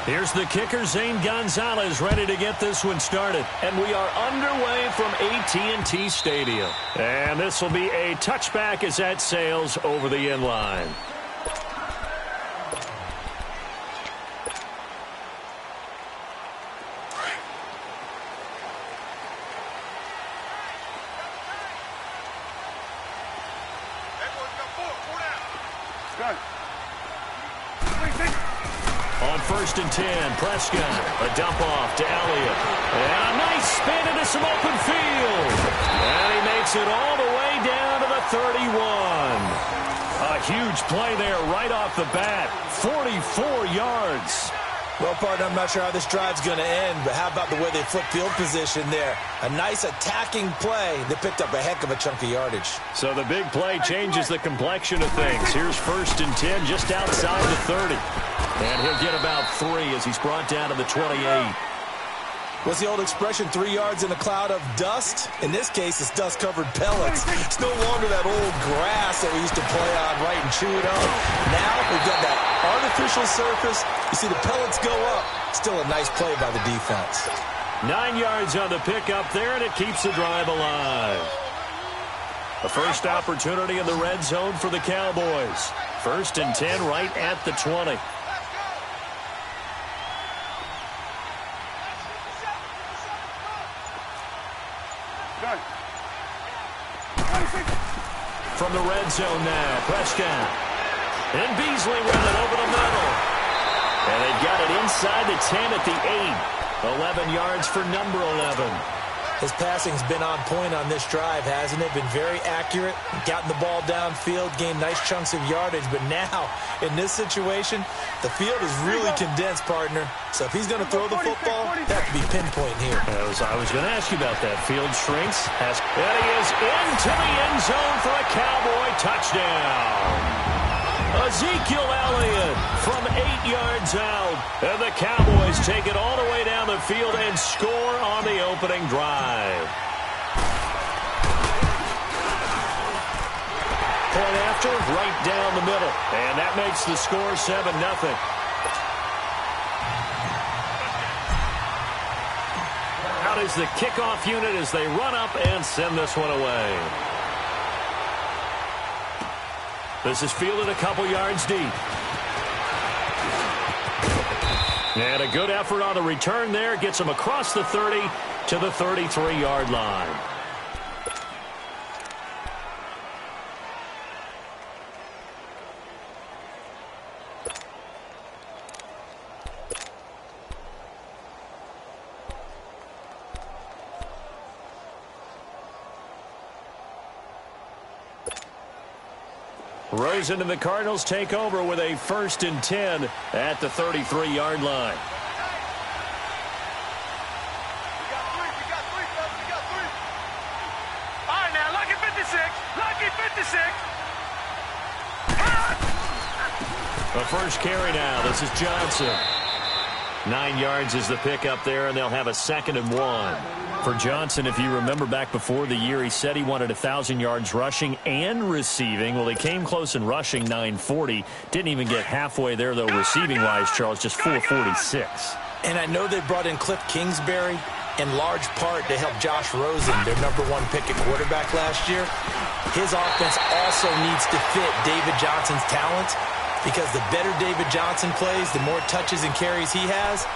Here's the kicker, Zane Gonzalez, ready to get this one started. And we are underway from AT&T Stadium. And this will be a touchback as that sails over the end line. On 1st and 10, Prescott, a dump off to Elliott. And a nice spin into some open field. And he makes it all the way down to the 31. A huge play there right off the bat. 44 yards. Well, partner, I'm not sure how this drive's going to end, but how about the way they flip field position there? A nice attacking play that picked up a heck of a chunk of yardage. So the big play changes the complexion of things. Here's 1st and 10 just outside the 30. And he'll get about 3 as he's brought down to the 28. What's the old expression, 3 yards in a cloud of dust? In this case, it's dust-covered pellets. It's no longer that old grass that we used to play on, right, and chew it on. Now we've got that artificial surface. You see the pellets go up. Still a nice play by the defense. 9 yards on the pickup there, and it keeps the drive alive. The first opportunity in the red zone for the Cowboys. 1st and 10 right at the 20. From the red zone now, Prescott. And Beasley running over the middle. And they've got it inside the 10 at the 8. 11 yards for number 11. His passing's been on point on this drive, hasn't it? Been very accurate, gotten the ball downfield, gained nice chunks of yardage. But now, in this situation, the field is really condensed, partner. So if he's going to throw the football, that could be pinpoint here. I was going to ask you about that. Field shrinks. And he is into the end zone for a Cowboy touchdown. Ezekiel Elliott from 8 yards out. And the Cowboys take it all the way down the field and score on the opening drive. Point after, right down the middle. And that makes the score 7-0. Out is the kickoff unit as they run up and send this one away. This is fielded a couple yards deep. And a good effort on the return there. Gets him across the 30 to the 33-yard line. Rosen and the Cardinals take over with a 1st and 10 at the 33-yard line. We got three, fellas. We got three. All right, now, lucky 56. Lucky 56. The first carry now. This is Johnson. 9 yards is the pickup there, and they'll have a 2nd and 1. For Johnson, if you remember back before the year, he said he wanted 1,000 yards rushing and receiving. Well, he came close in rushing, 940. Didn't even get halfway there, though, receiving-wise, Charles, just 446. And I know they brought in Cliff Kingsbury in large part to help Josh Rosen, their #1 pick at quarterback last year. His offense also needs to fit David Johnson's talent, because the better David Johnson plays, the more touches and carries he has,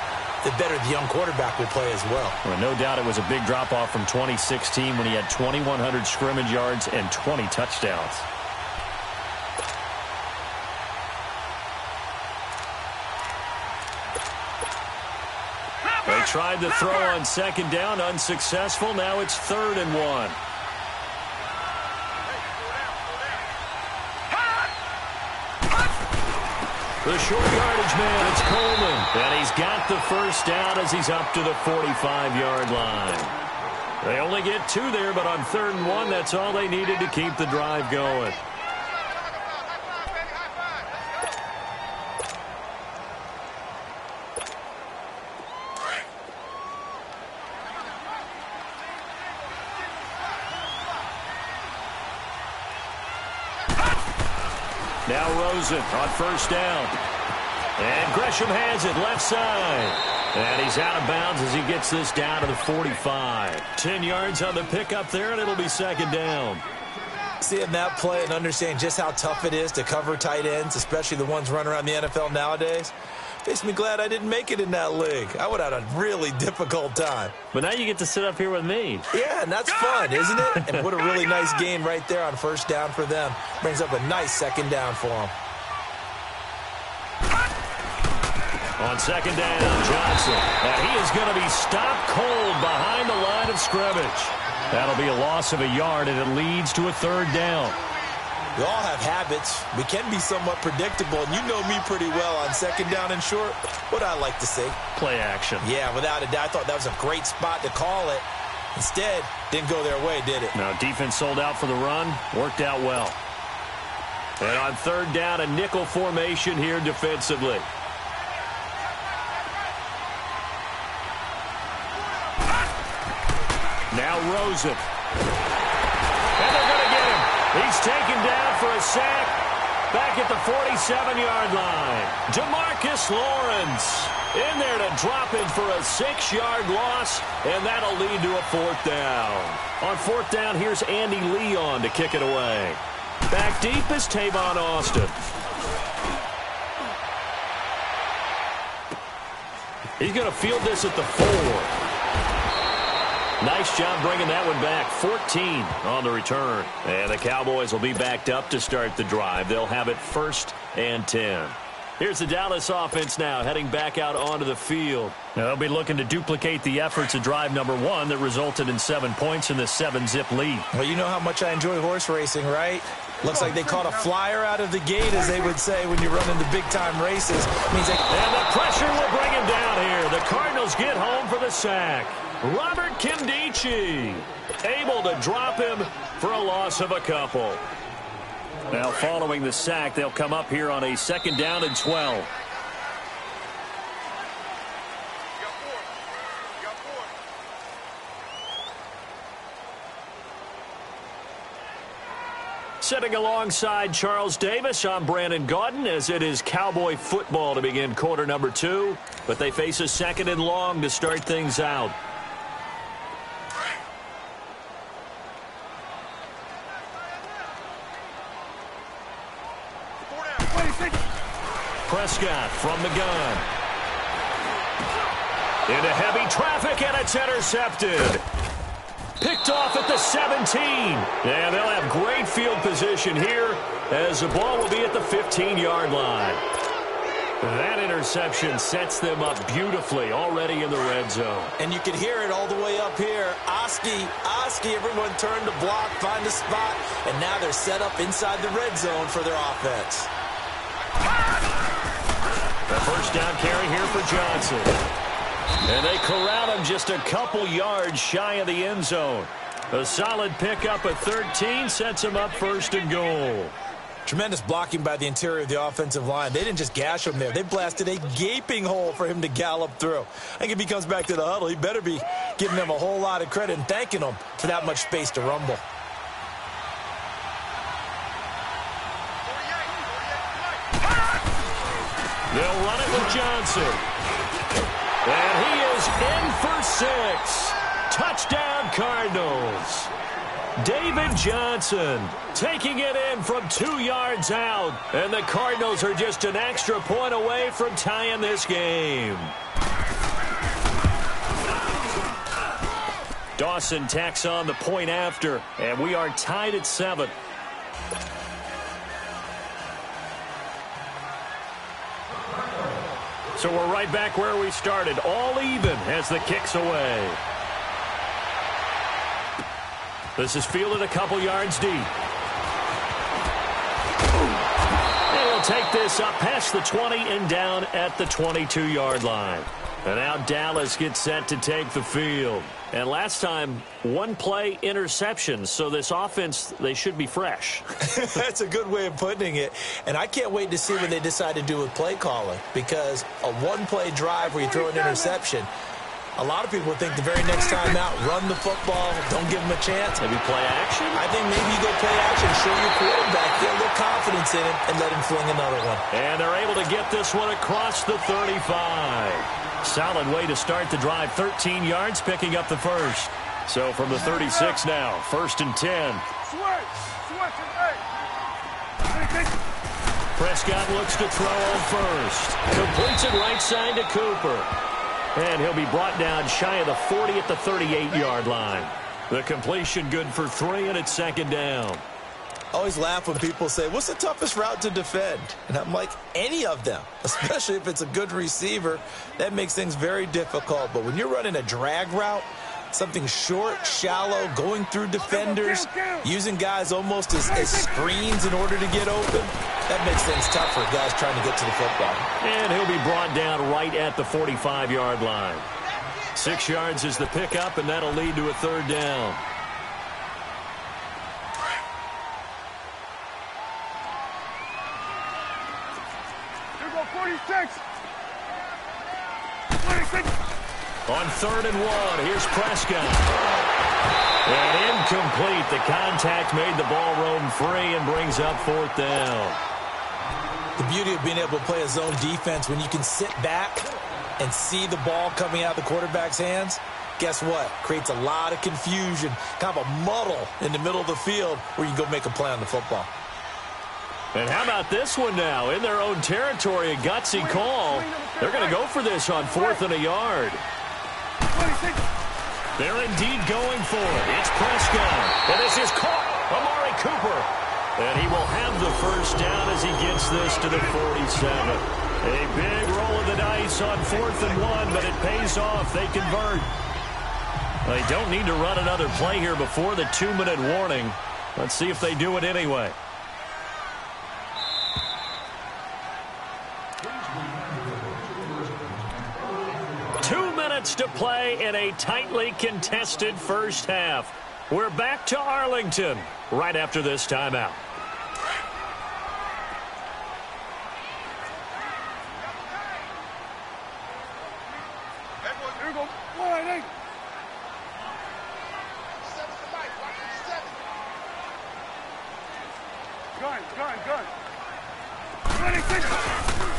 the better the young quarterback will play as well. Well, no doubt it was a big drop-off from 2016 when he had 2,100 scrimmage yards and 20 touchdowns. They tried to throw on 2nd down, unsuccessful. Now it's 3rd and 1. The short yardage man, it's Coleman. And he's got the first down as he's up to the 45-yard line. They only get 2 there, but on 3rd and 1, that's all they needed to keep the drive going. Now Rosen on 1st down. And Gresham has it left side. And he's out of bounds as he gets this down to the 45. 10 yards on the pickup there, and it'll be second down. Seeing that play and understanding just how tough it is to cover tight ends, especially the ones running around the NFL nowadays, makes me glad I didn't make it in that league. I would have had a really difficult time. But now you get to sit up here with me. Yeah, and that's fun, isn't it? And what a really nice gain right there on first down for them. Brings up a nice second down for them. On second down, Johnson. And he is going to be stopped cold behind the line of scrimmage. That'll be a loss of a yard, and it leads to a third down. We all have habits. We can be somewhat predictable, and you know me pretty well on second down and short. What I like to say? Play action. Yeah, without a doubt. I thought that was a great spot to call it. Instead, didn't go their way, did it? No, defense sold out for the run. Worked out well. And on third down, a nickel formation here defensively. Now Rosen. And they're going to get him. He's taken down for a sack back at the 47-yard line. DeMarcus Lawrence in there to drop him for a 6-yard loss, and that'll lead to a fourth down. On fourth down, here's Andy Leon to kick it away. Back deep is Tavon Austin. He's going to field this at the 4. Nice job bringing that one back. 14 on the return. And the Cowboys will be backed up to start the drive. They'll have it 1st and 10. Here's the Dallas offense now heading back out onto the field. Now they'll be looking to duplicate the efforts of drive number 1 that resulted in 7 points in the 7-zip lead. Well, you know how much I enjoy horse racing, right? Looks like they caught a flyer out of the gate, as they would say when you run into big-time races. Means they... And the pressure will bring him down here. The Cardinals get home for the sack. Robert Kimdichie able to drop him for a loss of a couple. Now following the sack, they'll come up here on a 2nd down and 12. Sitting alongside Charles Davis, I'm Brandon Gaudin, as it is Cowboy football to begin quarter number 2. But they face a 2nd and long to start things out. Prescott from the gun. Into heavy traffic, and it's intercepted. Picked off at the 17. And they'll have great field position here, as the ball will be at the 15-yard line. That interception sets them up beautifully already in the red zone. And you can hear it all the way up here. Oski, everyone turned to block, find a spot, and now they're set up inside the red zone for their offense. The first down carry here for Johnson. And they corral him just a couple yards shy of the end zone. A solid pickup at 13 sets him up 1st and goal. Tremendous blocking by the interior of the offensive line. They didn't just gash him there. They blasted a gaping hole for him to gallop through. I think if he comes back to the huddle, he better be giving them a whole lot of credit and thanking them for that much space to rumble. They'll run it with Johnson. And he is in for 6. Touchdown, Cardinals. David Johnson taking it in from 2 yards out. And the Cardinals are just an extra point away from tying this game. Dawson tacks on the point after, and we are tied at 7. So we're right back where we started, all even as the kick's away. This is fielded a couple yards deep. And he'll take this up past the 20 and down at the 22-yard line. And now Dallas gets set to take the field. And last time, 1-play interception. So this offense, they should be fresh. That's a good way of putting it. And I can't wait to see what they decide to do with play calling. Because a 1-play drive where you throw an interception, a lot of people think the very next time out, run the football, don't give them a chance. Maybe play action? I think maybe you go play action, show your quarterback, yeah, look, confidence in him and let him fling another one. And they're able to get this one across the 35. Solid way to start the drive. 13 yards, picking up the first. So from the 36 now, 1st and 10. Prescott looks to throw on first. Completes it right side to Cooper. And he'll be brought down shy of the 40 at the 38-yard line. The completion good for 3, and it's 2nd down. I always laugh when people say, what's the toughest route to defend? And I'm like, any of them, especially if it's a good receiver. That makes things very difficult. But when you're running a drag route, something short, shallow, going through defenders, using guys almost as screens in order to get open, that makes things tough for guys trying to get to the football. And he'll be brought down right at the 45-yard line. 6 yards is the pickup, and that'll lead to a 3rd down. On 3rd and 1, here's Prescott. And incomplete. The contact made the ball roam free and brings up 4th down. The beauty of being able to play a zone defense when you can sit back and see the ball coming out of the quarterback's hands, guess what? Creates a lot of confusion, kind of a muddle in the middle of the field where you can go make a play on the football. And how about this one now? In their own territory, a gutsy call. They're going to go for this on 4th and a yard. They're indeed going for it. It's Prescott. And this is caught. Amari Cooper. And he will have the 1st down as he gets this to the 47. A big roll of the dice on 4th and 1, but it pays off. They convert. They don't need to run another play here before the 2-minute warning. Let's see if they do it anyway. To play in a tightly contested first half. We're back to Arlington right after this timeout.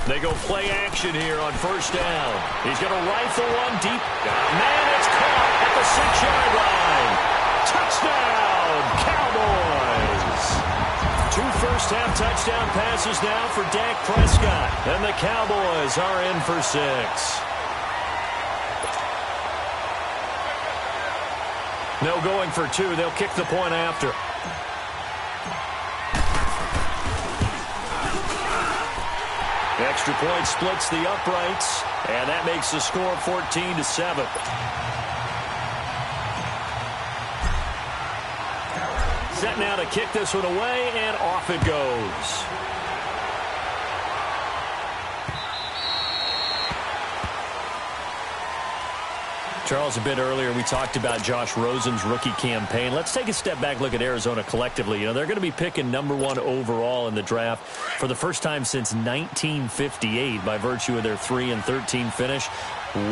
They go play action here on 1st down. He's going to rifle one deep. Man, it's caught at the 6-yard line. Touchdown, Cowboys. 2 first-half touchdown passes now for Dak Prescott. And the Cowboys are in for 6. No going for 2. They'll kick the point after. Extra point splits the uprights, and that makes the score 14-7. Set now to kick this one away, and off it goes. Charles, a bit earlier we talked about Josh Rosen's rookie campaign. Let's take a step back, look at Arizona collectively. You know, they're going to be picking #1 overall in the draft for the first time since 1958 by virtue of their 3-13 finish.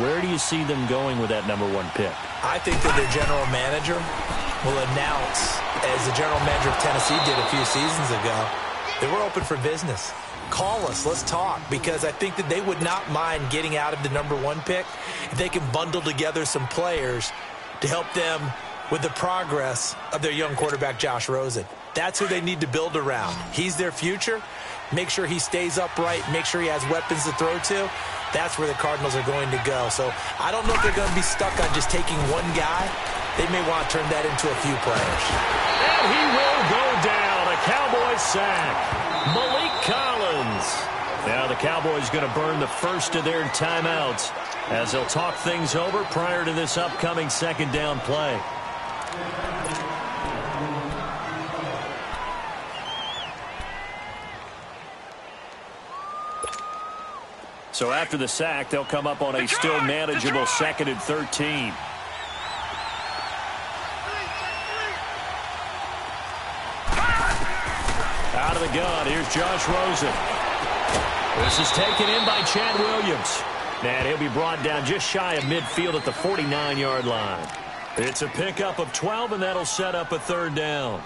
Where do you see them going with that #1 pick? I think that their general manager will announce, as the general manager of Tennessee did a few seasons ago, that we're open for business. Call us. Let's talk, because I think that they would not mind getting out of the #1 pick if they can bundle together some players to help them with the progress of their young quarterback, Josh Rosen. That's who they need to build around. He's their future. Make sure he stays upright. Make sure he has weapons to throw to. That's where the Cardinals are going to go. So I don't know if they're going to be stuck on just taking one guy. They may want to turn that into a few players. And he will go down. A Cowboys sack. Malik Collins. Now the Cowboys going to burn the first of their timeouts as they'll talk things over prior to this upcoming 2nd down play. So after the sack, they'll come up on a still manageable 2nd and 13. Out of the gun, here's Josh Rosen. This is taken in by Chad Williams. And he'll be brought down just shy of midfield at the 49-yard line. It's a pickup of 12, and that'll set up a 3rd down.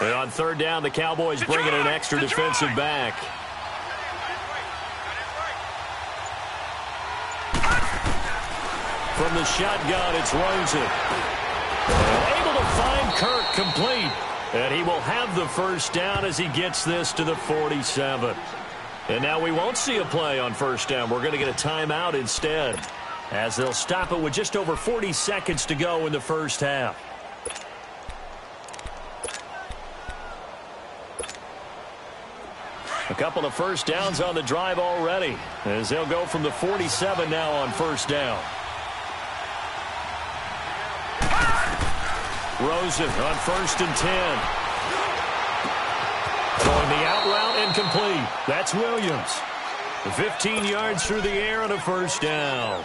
And on third down, the Cowboys bring in an extra defensive back. From the shotgun, it's Rosen. Able to find Kirk complete. And he will have the first down as he gets this to the 47. And now we won't see a play on first down. We're going to get a timeout instead, as they'll stop it with just over 40 seconds to go in the first half. A couple of first downs on the drive already, as they'll go from the 47 now on first down. Rosen on 1st and 10. Going the out route and complete. That's Williams. 15 yards through the air on a first down.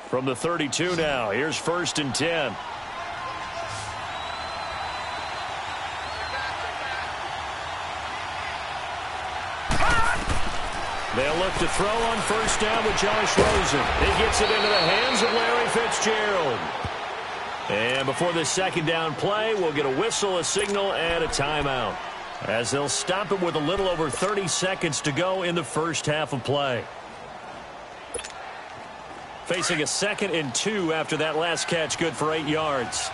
From the 32 now, here's 1st and 10. They'll look to throw on first down with Josh Rosen. He gets it into the hands of Larry Fitzgerald. And before this second down play, we'll get a whistle, a signal, and a timeout, as they'll stop it with a little over 30 seconds to go in the first half of play. Facing a 2nd and 2 after that last catch, good for 8 yards.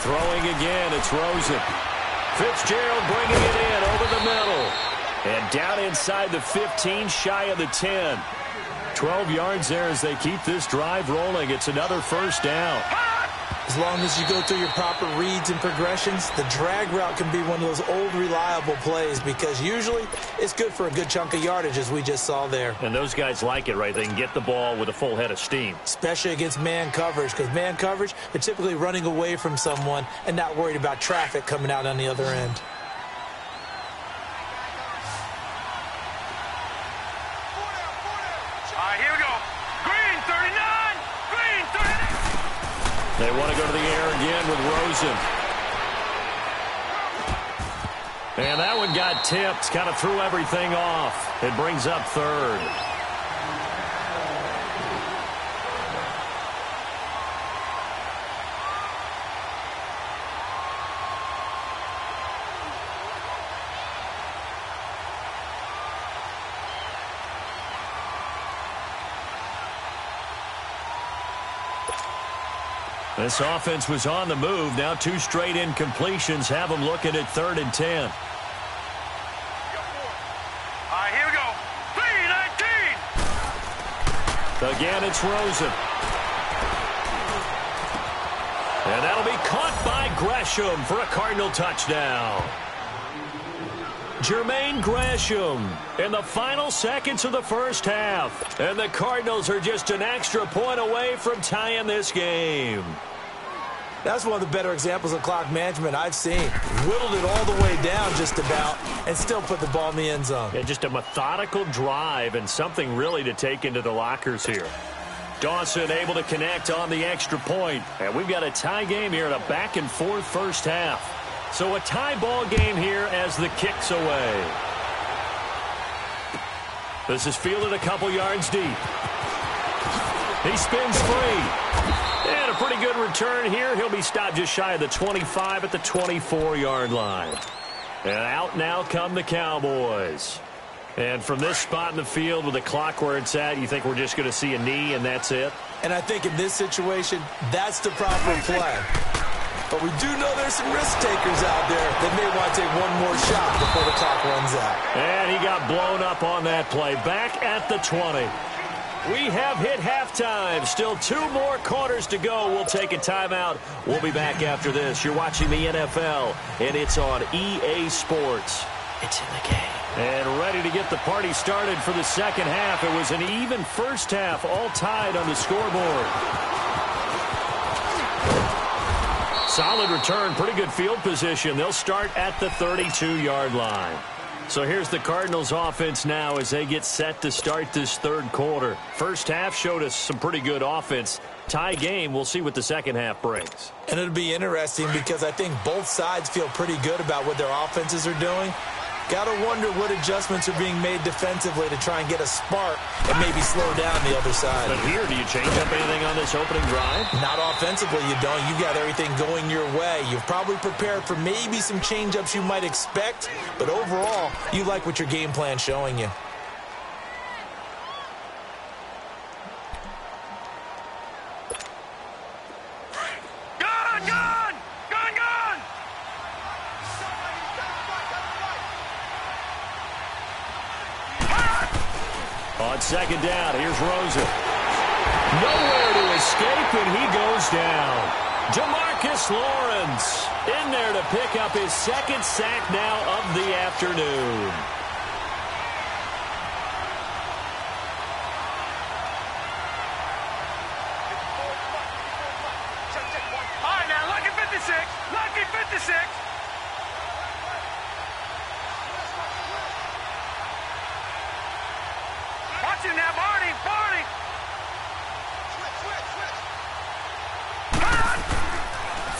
Throwing again, it's Rosen. Fitzgerald bringing it in over the middle. And down inside the 15, shy of the 10. 12 yards there as they keep this drive rolling. It's another first down. As long as you go through your proper reads and progressions, the drag route can be one of those old reliable plays, because usually it's good for a good chunk of yardage, as we just saw there. And those guys like it, right? They can get the ball with a full head of steam. Especially against man coverage, because man coverage, they're typically running away from someone and not worried about traffic coming out on the other end. They want to go to the air again with Rosen. And that one got tipped, kind of threw everything off. It brings up 3rd. This offense was on the move. Now 2 straight incompletions have them looking at 3rd and 10. All right, here we go. 3-19. Again, it's Rosen. And that'll be caught by Gresham for a Cardinal touchdown. Jermaine Gresham in the final seconds of the first half. And the Cardinals are just an extra point away from tying this game. That's one of the better examples of clock management I've seen. Whittled it all the way down just about and still put the ball in the end zone. Yeah, just a methodical drive and something really to take into the lockers here. Dawson able to connect on the extra point. And we've got a tie game here in a back-and-forth first half. So a tie ball game here as the kick's away. This is fielded a couple yards deep. He spins free. And a pretty good return here. He'll be stopped just shy of the 25 at the 24-yard line. And out now come the Cowboys. And from this spot in the field with the clock where it's at, you think we're just going to see a knee and that's it? And I think in this situation, that's the proper play. But we do know there's some risk takers out there that may want to take one more shot before the clock runs out. And he got blown up on that play. Back at the 20. We have hit halftime. Still 2 more quarters to go. We'll take a timeout. We'll be back after this. You're watching the NFL, and it's on EA Sports. It's in the game. And ready to get the party started for the second half. It was an even first half, all tied on the scoreboard. Solid return, pretty good field position. They'll start at the 32-yard line. So here's the Cardinals offense now as they get set to start this third quarter. First half showed us some pretty good offense. tie game. We'll see what the second half brings. And it'll be interesting because I think both sides feel pretty good about what their offenses are doing. Got to wonder what adjustments are being made defensively to try and get a spark and maybe slow down the other side. But here, do you change up anything on this opening drive? Not offensively, you don't. You've got everything going your way. You've probably prepared for maybe some change-ups you might expect, but overall, you like what your game plan's showing you. On second down, here's Rosen. Nowhere to escape, and he goes down. Jamarcus Lawrence in there to pick up his second sack now of the afternoon. All right, now, lucky 56. Lucky 56. Watch him now, Barney.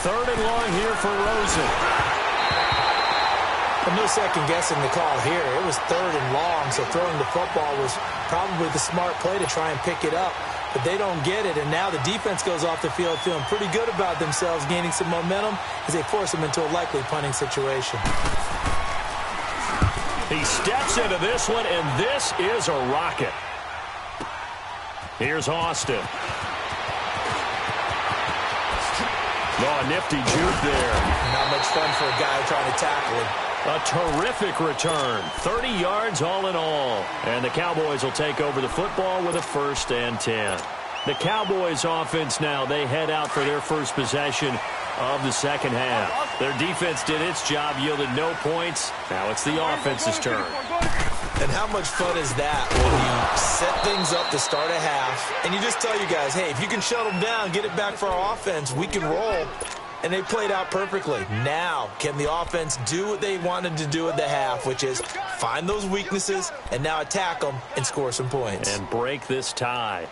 Third and long here for Rosen. Well, no second guessing the call here. It was third and long, so throwing the football was probably the smart play to try and pick it up. But they don't get it, and now the defense goes off the field feeling pretty good about themselves, gaining some momentum as they force them into a likely punting situation. He steps into this one, and this is a rocket. Here's Austin. Oh, a nifty juke there. Not much fun for a guy trying to tackle him. A terrific return. 30 yards all in all. And the Cowboys will take over the football with a 1st and 10. The Cowboys offense now, they head out for their first possession of the second half. Their defense did its job, yielded no points. Now it's the offense's turn. And how much fun is that when you set things up to start a half and you just tell you guys, hey, if you can shut them down, get it back for our offense, we can roll. And they played out perfectly. Now, can the offense do what they wanted to do at the half, which is find those weaknesses and now attack them and score some points. And break this tie.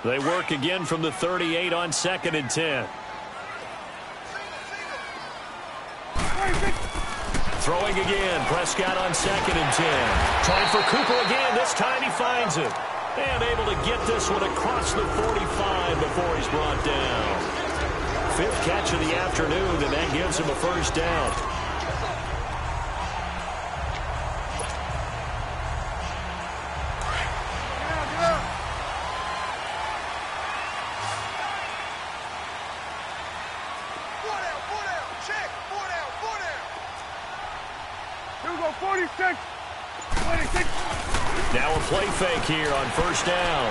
They work again from the 38 on 2nd and 10. Throwing again. Prescott on 2nd and 10. Trying for Cooper again. This time he finds it. And able to get this one across the 45 before he's brought down. 5th catch of the afternoon, and that gives him a 1st down. Now a play fake here on 1st down.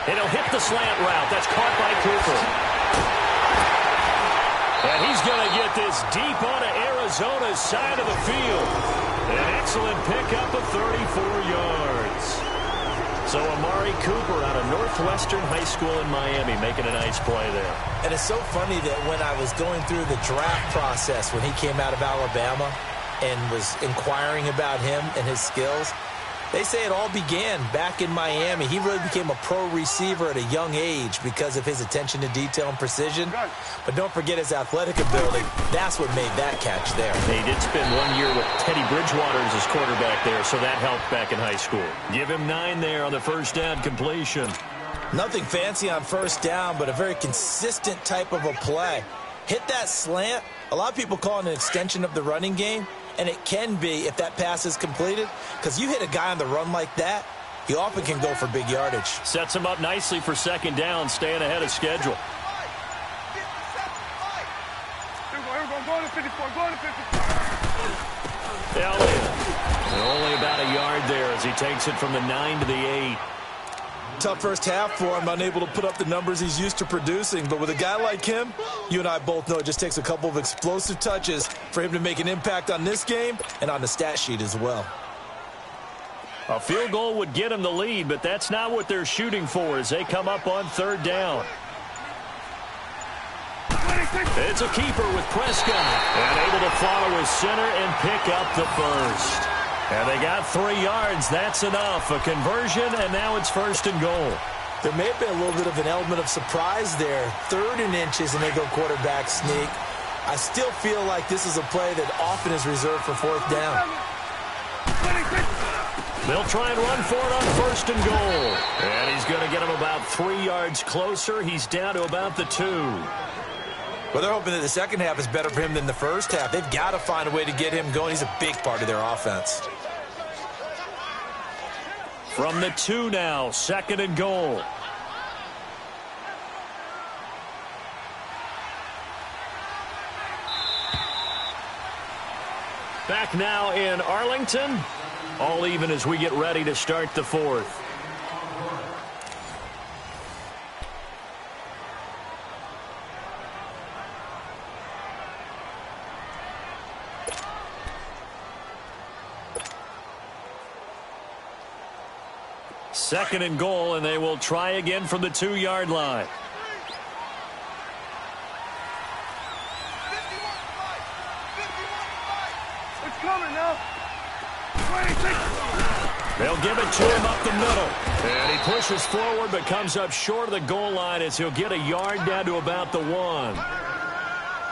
And he'll hit the slant route. That's caught by Cooper. And he's going to get this deep onto Arizona's side of the field. An excellent pickup of 34 yards. So Amari Cooper out of Northwestern High School in Miami making a nice play there. And it's so funny that when I was going through the draft process when he came out of Alabama and was inquiring about him and his skills, they say it all began back in Miami. He really became a pro receiver at a young age because of his attention to detail and precision. But don't forget his athletic ability. That's what made that catch there. He did spend 1 year with Teddy Bridgewater as his quarterback there, so that helped back in high school. Give him 9 there on the 1st down completion. Nothing fancy on 1st down, but a very consistent type of a play. Hit that slant. A lot of people call it an extension of the running game. And it can be if that pass is completed, because you hit a guy on the run like that, he often can go for big yardage. Sets him up nicely for 2nd down, staying ahead of schedule. Elliott, only about a yard there as he takes it from the 9 to the 8. Tough first half for him, unable to put up the numbers he's used to producing. But with a guy like him, you and I both know it just takes a couple of explosive touches for him to make an impact on this game and on the stat sheet as well. A field goal would get him the lead, but that's not what they're shooting for as they come up on 3rd down. It's a keeper with Prescott. And able to follow his center and pick up the 1st. And they got 3 yards. That's enough. A conversion, and now it's 1st and goal. There may have been a little bit of an element of surprise there. 3rd and inches, and they go quarterback sneak. I still feel like this is a play that often is reserved for 4th down. They'll try and run for it on 1st and goal. And he's going to get him about 3 yards closer. He's down to about the 2. Well, they're hoping that the second half is better for him than the first half. They've got to find a way to get him going. He's a big part of their offense. From the 2 now, 2nd and goal. Back now in Arlington. All even as we get ready to start the 4th. Second and goal, and they will try again from the 2-yard line. It's coming now. 26. They'll give it to him up the middle. And he pushes forward but comes up short of the goal line as he'll get a yard down to about the 1.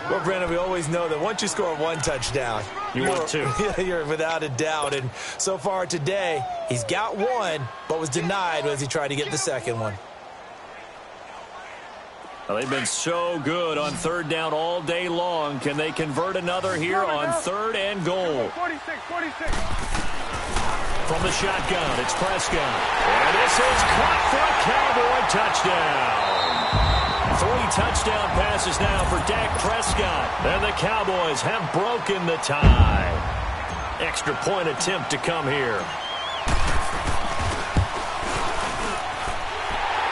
Well, Brandon, we always know that once you score 1 touchdown, want 2. You're without a doubt. And so far today, he's got 1, but was denied as he tried to get the second one. Well, they've been so good on 3rd down all day long. Can they convert another here on 3rd and goal? 46, 46. From the shotgun, it's Prescott. And this is caught for a Cowboy touchdown. 3 touchdown passes now for Dak Prescott. And the Cowboys have broken the tie. Extra point attempt to come here.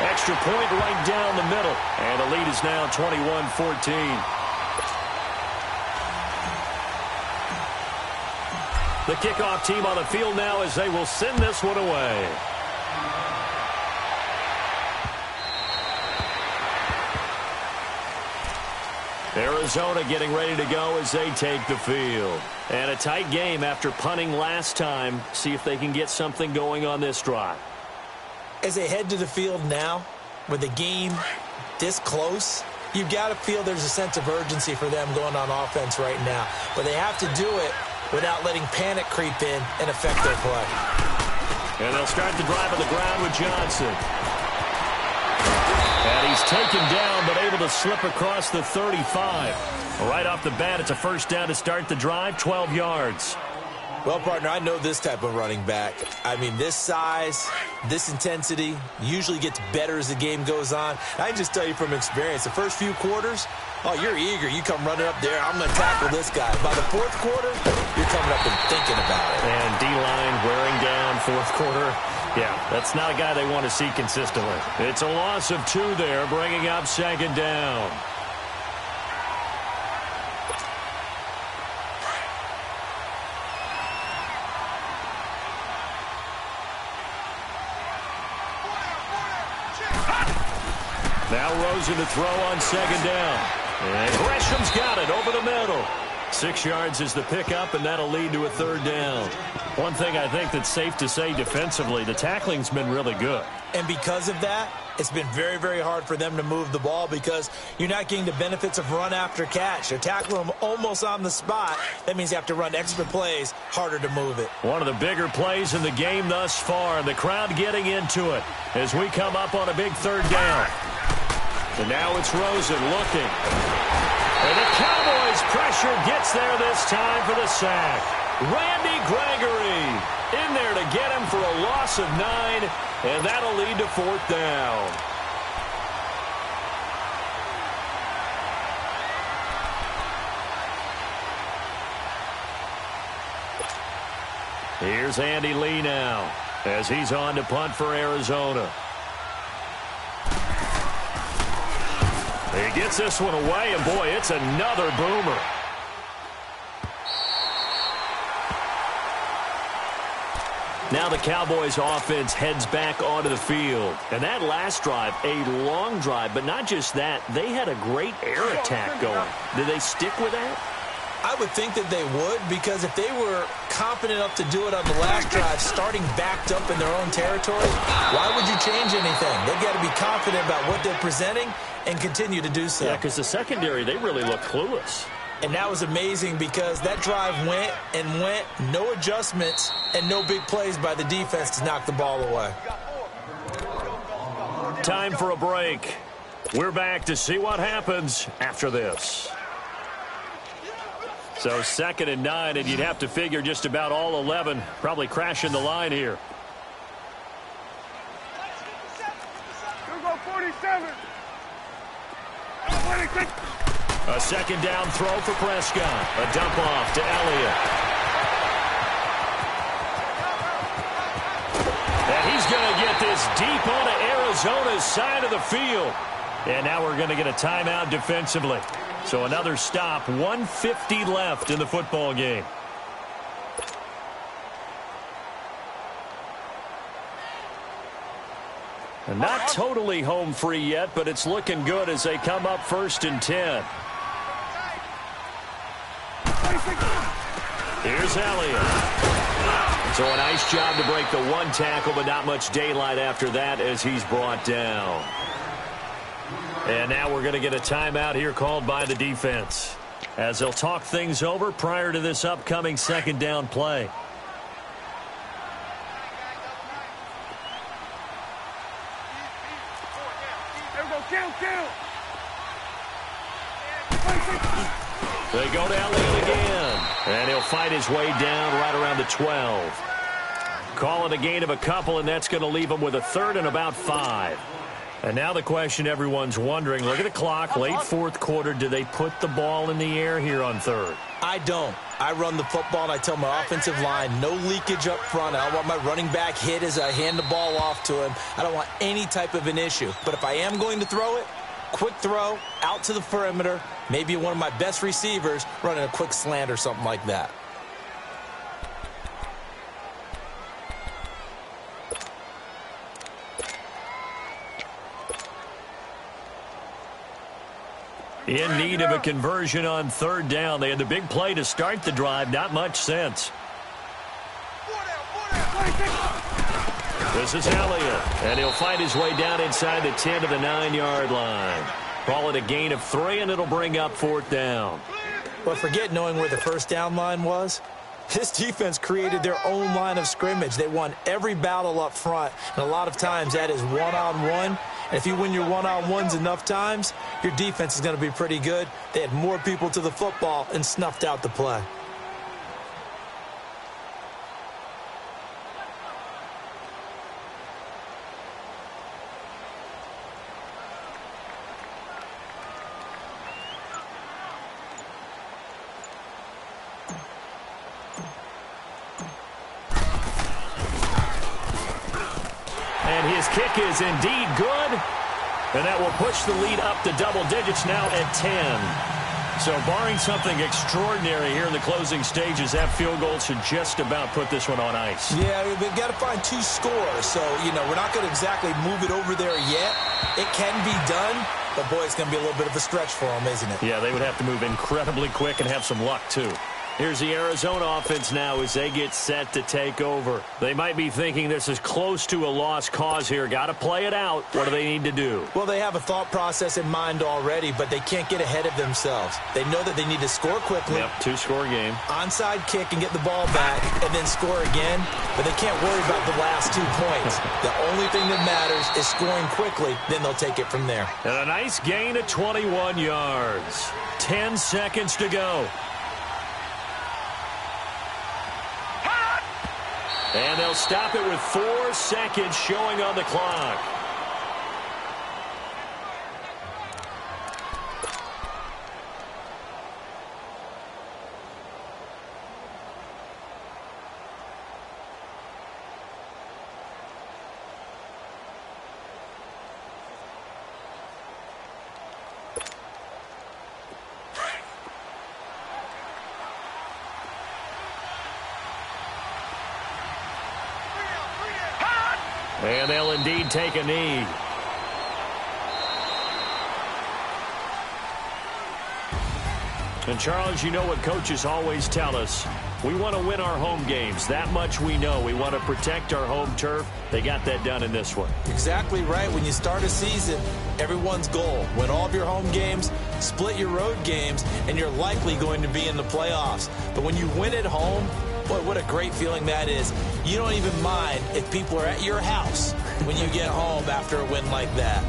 Extra point right down the middle. And the lead is now 21-14. The kickoff team on the field now as they will send this one away. Arizona getting ready to go as they take the field. And a tight game after punting last time. See if they can get something going on this drive. As they head to the field now, with the game this close, you've got to feel there's a sense of urgency for them going on offense right now. But they have to do it without letting panic creep in and affect their play. And they'll start the drive on the ground with Johnson. And he's taken down but able to slip across the 35. Right off the bat, it's a 1st down to start the drive, 12 yards. Well, partner, I know this type of running back. I mean, this size, this intensity usually gets better as the game goes on. I can just tell you from experience, the first few quarters, oh, you're eager. You come running up there, I'm going to tackle this guy. By the 4th quarter, you're coming up and thinking about it. And D-line wearing down 4th quarter. Yeah, that's not a guy they want to see consistently. It's a loss of 2 there, bringing up 2nd down. Now Rosen to throw on 2nd down. And Gresham's got it over the middle. 6 yards is the pickup, and that'll lead to a 3rd down. One thing I think that's safe to say defensively, the tackling's been really good. And because of that, it's been very, very hard for them to move the ball because you're not getting the benefits of run after catch. They're tackling them almost on the spot. That means you have to run extra plays, harder to move it. One of the bigger plays in the game thus far, and the crowd getting into it as we come up on a big 3rd down. And now it's Rosen looking. And the Cowboys pressure gets there this time for the sack. Randy Gregory in there to get him for a loss of 9, and that'll lead to 4th down. Here's Andy Lee now as he's on to punt for Arizona. He gets this one away, and boy, it's another boomer. Now the Cowboys offense heads back onto the field. And that last drive, a long drive, but not just that. They had a great air attack going. Did they stick with that? I would think that they would, because if they were confident enough to do it on the last drive, starting backed up in their own territory, why would you change anything? They've got to be confident about what they're presenting and continue to do so. Yeah, because the secondary, they really look clueless. And that was amazing because that drive went and went, no adjustments and no big plays by the defense to knock the ball away. Time for a break. We're back to see what happens after this. So 2nd and 9, and you'd have to figure just about all 11 probably crashing the line here. Here go 47. A 2nd down throw for Prescott. A dump off to Elliott. And he's going to get this deep onto Arizona's side of the field. And now we're going to get a timeout defensively. So another stop, 1:50 left in the football game. And not totally home free yet, but it's looking good as they come up 1st and 10. Here's Elliott. So a nice job to break the one tackle, but not much daylight after that as he's brought down. And now we're going to get a timeout here called by the defense, as they'll talk things over prior to this upcoming 2nd down play. They go to Elliott again, and he'll fight his way down right around the 12. Call it a gain of a couple, and that's going to leave him with a 3rd and about 5. And now the question everyone's wondering, look at the clock, late 4th quarter, do they put the ball in the air here on 3rd? I don't. I run the football, and I tell my offensive line, no leakage up front. I don't want my running back hit as I hand the ball off to him. I don't want any type of an issue. But if I am going to throw it, quick throw, out to the perimeter, maybe one of my best receivers running a quick slant or something like that. In need of a conversion on 3rd down. They had the big play to start the drive. Not much sense. This is Elliott, and he'll fight his way down inside the 10 to the 9-yard line. Call it a gain of 3, and it'll bring up 4th down. But forget knowing where the 1st down line was. This defense created their own line of scrimmage. They won every battle up front, and a lot of times that is one-on-one. And if you win your one-on-ones enough times, your defense is going to be pretty good. They had more people to the football and snuffed out the play. And his kick is indeed good. And that will push the lead up to double digits now at 10. So barring something extraordinary here in the closing stages, that field goal should just about put this one on ice. Yeah, we've got to find 2 scores. So, you know, we're not going to exactly move it over there yet. It can be done, but, boy, it's going to be a little bit of a stretch for them, isn't it? Yeah, they would have to move incredibly quick and have some luck, too. Here's the Arizona offense now as they get set to take over. They might be thinking this is close to a lost cause here. Got to play it out. What do they need to do? Well, they have a thought process in mind already, but they can't get ahead of themselves. They know that they need to score quickly. Yep, 2-score game. Onside kick and get the ball back and then score again, but they can't worry about the last 2 points. The only thing that matters is scoring quickly, then they'll take it from there. And a nice gain of 21 yards. 10 seconds to go. And they'll stop it with 4 seconds showing on the clock. And they'll indeed take a knee. And, Charles, you know what coaches always tell us. We want to win our home games. That much we know. We want to protect our home turf. They got that done in this one. Exactly right. When you start a season, everyone's goal, win all of your home games, split your road games, and you're likely going to be in the playoffs. But when you win at home, boy, what a great feeling that is. You don't even mind if people are at your house when you get home after a win like that.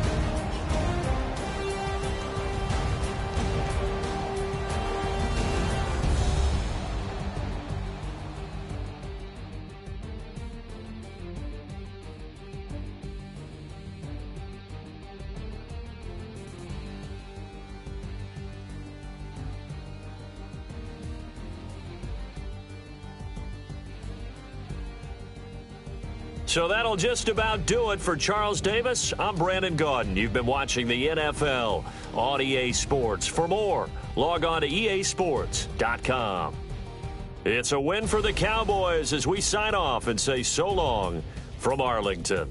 So that'll just about do it for Charles Davis. I'm Brandon Gaudin. You've been watching the NFL on EA Sports. For more, log on to easports.com. It's a win for the Cowboys as we sign off and say so long from Arlington.